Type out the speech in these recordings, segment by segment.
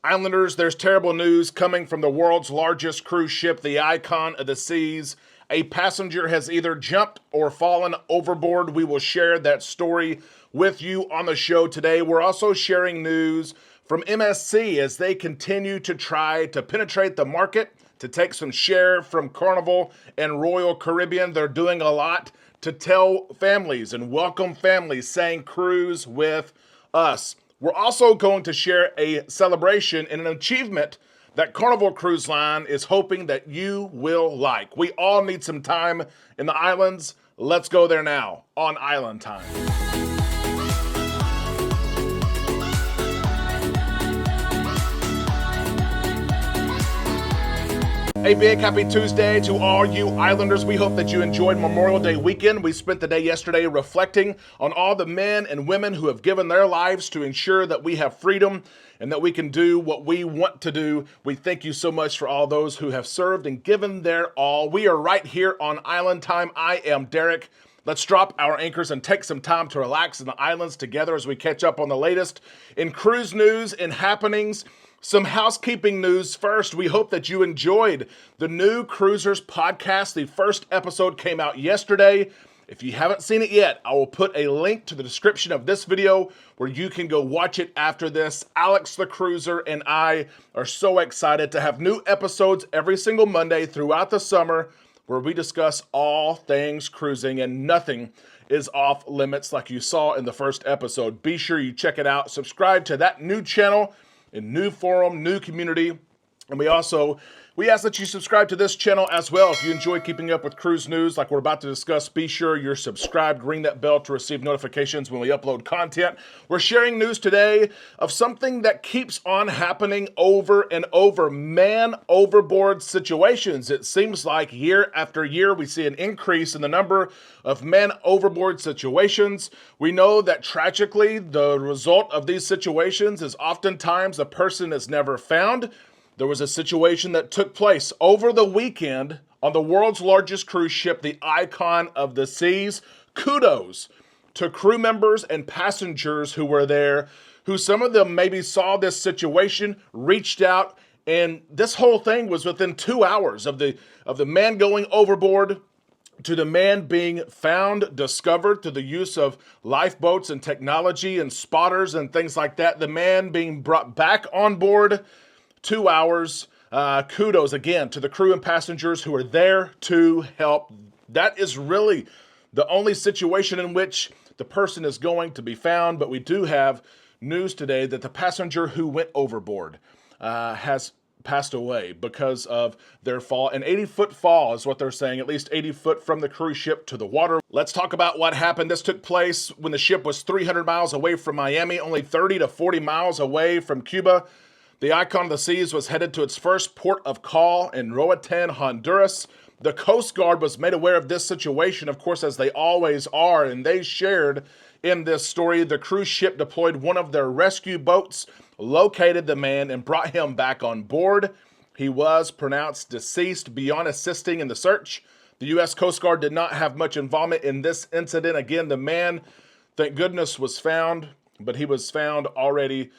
Islanders, there's terrible news coming from the world's largest cruise ship, the Icon of the Seas. A passenger has either jumped or fallen overboard. We will share that story with you on the show today. We're also sharing news from MSC as they continue to try to penetrate the market, to take some share from Carnival and Royal Caribbean. They're doing a lot to tell families and welcome families, saying cruise with us. We're also going to share a celebration and an achievement that Carnival Cruise Line is hoping that you will like. We all need some time in the islands. Let's go there now on Island Time. A big happy Tuesday to all you Islanders. We hope that you enjoyed Memorial Day weekend. We spent the day yesterday reflecting on all the men and women who have given their lives to ensure that we have freedom and that we can do what we want to do. We thank you so much for all those who have served and given their all. We are right here on Island Time. I am Derek. Let's drop our anchors and take some time to relax in the islands together as we catch up on the latest in cruise news and happenings. Some housekeeping news first. We hope that you enjoyed the new Cruisers podcast. The first episode came out yesterday. If you haven't seen it yet, I will put a link to the description of this video where you can go watch it after this. Alex the Cruiser and I are so excited to have new episodes every single Monday throughout the summer where we discuss all things cruising and nothing is off limits like you saw in the first episode. Be sure you check it out. Subscribe to that new channel and new forum, new community. And we ask that you subscribe to this channel as well. If you enjoy keeping up with cruise news like we're about to discuss, be sure you're subscribed. Ring that bell to receive notifications when we upload content. We're sharing news today of something that keeps on happening over and over. Man overboard situations. It seems like year after year we see an increase in the number of man overboard situations. We know that tragically the result of these situations is oftentimes the person is never found. There was a situation that took place over the weekend on the world's largest cruise ship, the Icon of the Seas. Kudos to crew members and passengers who were there, who some of them maybe saw this situation, reached out, and this whole thing was within 2 hours of the man going overboard to the man being found, discovered through the use of lifeboats and technology and spotters and things like that. The man being brought back on board. 2 hours. Kudos again to the crew and passengers who are there to help. That is really the only situation in which the person is going to be found. But we do have news today that the passenger who went overboard has passed away because of their fall. An 80-foot fall is what they're saying, at least 80 foot from the cruise ship to the water. Let's talk about what happened. This took place when the ship was 300 miles away from Miami, only 30 to 40 miles away from Cuba. The Icon of the Seas was headed to its first port of call in Roatan, Honduras. The Coast Guard was made aware of this situation, of course, as they always are, and they shared in this story. The cruise ship deployed one of their rescue boats, located the man, and brought him back on board. He was pronounced deceased beyond assisting in the search. The U.S. Coast Guard did not have much involvement in this incident. Again, the man, thank goodness, was found, but he was found already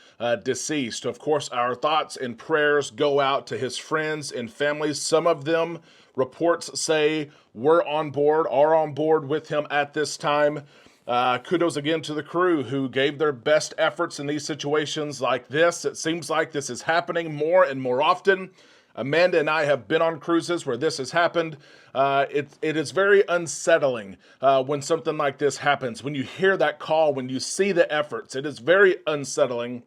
deceased. Of course, our thoughts and prayers go out to his friends and families. Some of them, reports say, are on board with him at this time. Kudos again to the crew who gave their best efforts in these situations like this. It seems like this is happening more and more often. Amanda and I have been on cruises where this has happened. It is very unsettling when something like this happens. When you hear that call, when you see the efforts, it is very unsettling.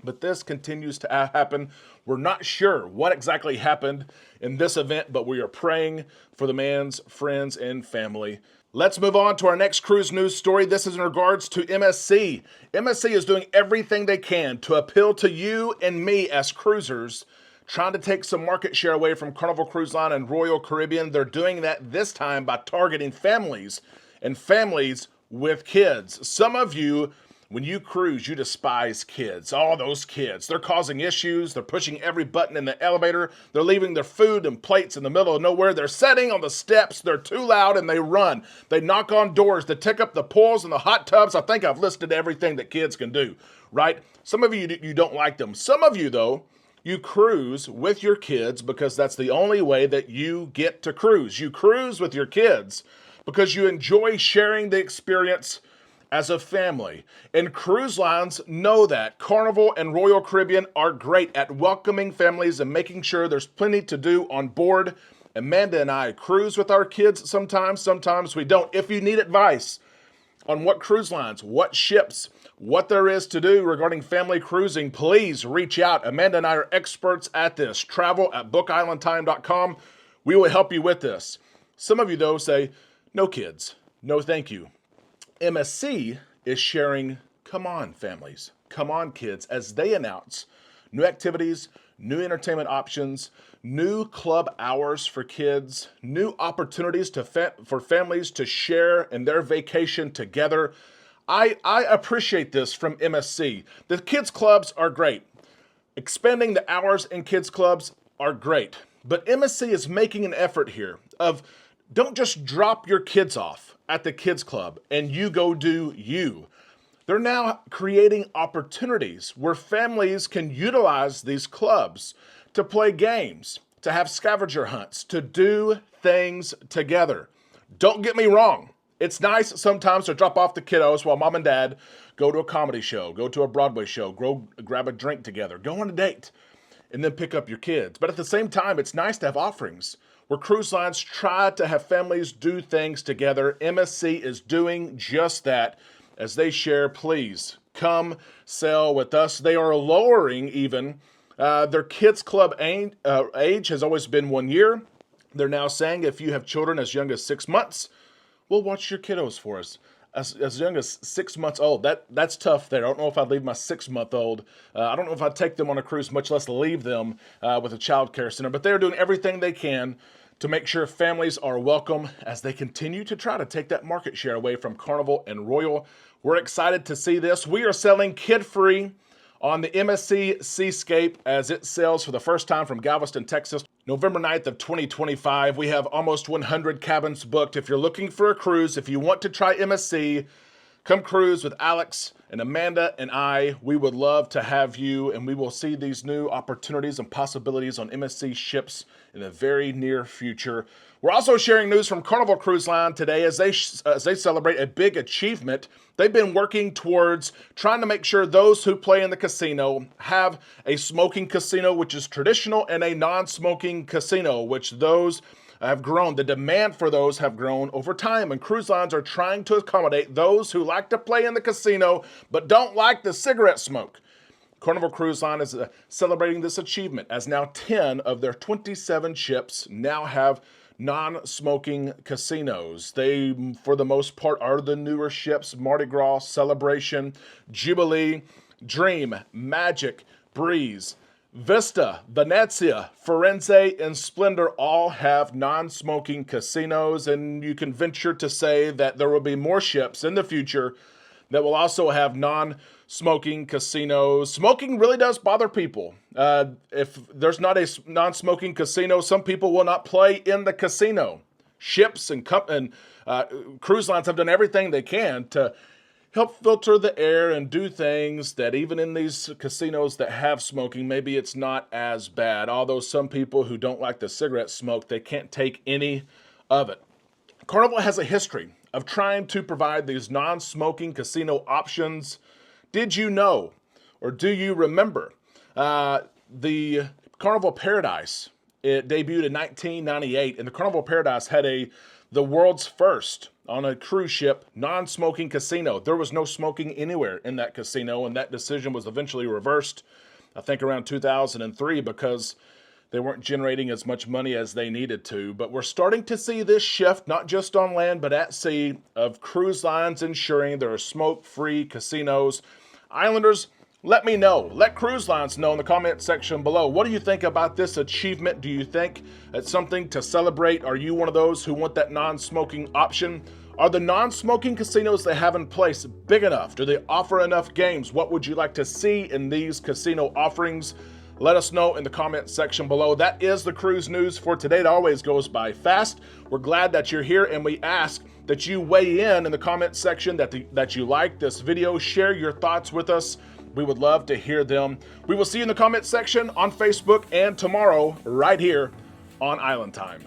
But this continues to happen. We're not sure what exactly happened in this event, but we are praying for the man's friends and family. Let's move on to our next cruise news story. This is in regards to MSC. MSC is doing everything they can to appeal to you and me as cruisers, trying to take some market share away from Carnival Cruise Line and Royal Caribbean. They're doing that this time by targeting families and families with kids. Some of you, when you cruise, you despise kids. All those kids. They're causing issues. They're pushing every button in the elevator. They're leaving their food and plates in the middle of nowhere. They're sitting on the steps. They're too loud and they run. They knock on doors. They take up the pools and the hot tubs. I think I've listed everything that kids can do, right? Some of you don't like them. Some of you, though, You cruise with your kids because that's the only way that you get to cruise. You cruise with your kids because you enjoy sharing the experience as a family. And cruise lines know that. Carnival and Royal Caribbean are great at welcoming families and making sure there's plenty to do on board. Amanda and I cruise with our kids sometimes we don't. If you need advice on what cruise lines, what ships, what there is to do regarding family cruising, please reach out. Amanda and I are experts at this. Travel@bookislandtime.com. We will help you with this. Some of you, though, say, no kids, no thank you. MSC is sharing, come on families, come on kids, as they announce new activities, new entertainment options, new club hours for kids, new opportunities for families to share in their vacation together. I appreciate this from MSC. The kids clubs are great. Expanding the hours in kids clubs are great. But MSC is making an effort here of don't just drop your kids off at the kids club and you go do you. They're now creating opportunities where families can utilize these clubs to play games, to have scavenger hunts, to do things together. Don't get me wrong. It's nice sometimes to drop off the kiddos while mom and dad go to a comedy show, go to a Broadway show, grab a drink together, go on a date, and then pick up your kids. But at the same time, it's nice to have offerings where cruise lines try to have families do things together. MSC is doing just that as they share, please come sail with us. They are lowering even their kids club age has always been 1 year. They're now saying if you have children as young as 6 months, we'll watch your kiddos for us. As young as 6 months old. That's tough there. I don't know if I'd leave my 6-month-old. I don't know if I'd take them on a cruise, much less leave them with a child care center. But they're doing everything they can to make sure families are welcome as they continue to try to take that market share away from Carnival and Royal. We're excited to see this. We are selling kid-free on the MSC Seascape as it sails for the first time from Galveston, Texas, November 9th of 2025. We have almost 100 cabins booked. If you're looking for a cruise, if you want to try MSC, come cruise with Alex and Amanda and I. We would love to have you, and we will see these new opportunities and possibilities on MSC ships in the very near future. We're also sharing news from Carnival Cruise Line today as they celebrate a big achievement. They've been working towards trying to make sure those who play in the casino have a smoking casino, which is traditional, and a non-smoking casino, which those have grown. The demand for those have grown over time, and cruise lines are trying to accommodate those who like to play in the casino but don't like the cigarette smoke. Carnival Cruise Line is celebrating this achievement as now 10 of their 27 ships now have non-smoking casinos. They, for the most part, are the newer ships: Mardi Gras, Celebration, Jubilee, Dream, Magic, Breeze, Vista, Venezia, Firenze, and Splendor all have non-smoking casinos, and you can venture to say that there will be more ships in the future that will also have non-smoking casinos. Smoking really does bother people. If there's not a non-smoking casino, some people will not play in the casino. Ships and cruise lines have done everything they can to help filter the air and do things that even in these casinos that have smoking, maybe it's not as bad. Although some people who don't like the cigarette smoke, they can't take any of it. Carnival has a history of trying to provide these non-smoking casino options. Did you know, or do you remember, the Carnival Paradise? It debuted in 1998, and the Carnival Paradise had the world's first on a cruise ship non-smoking casino. There was no smoking anywhere in that casino, and that decision was eventually reversed, I think around 2003, because they weren't generating as much money as they needed to. But we're starting to see this shift, not just on land, but at sea, of cruise lines ensuring there are smoke-free casinos. Islanders, let me know. Let cruise lines know in the comment section below. What do you think about this achievement? Do you think it's something to celebrate? Are you one of those who want that non-smoking option? Are the non-smoking casinos they have in place big enough? Do they offer enough games? What would you like to see in these casino offerings? Let us know in the comment section below. That is the cruise news for today. It always goes by fast. We're glad that you're here, and we ask that you weigh in the comment section that you like this video. Share your thoughts with us We would love to hear them. We will see you in the comments section on Facebook and tomorrow right here on Island Time.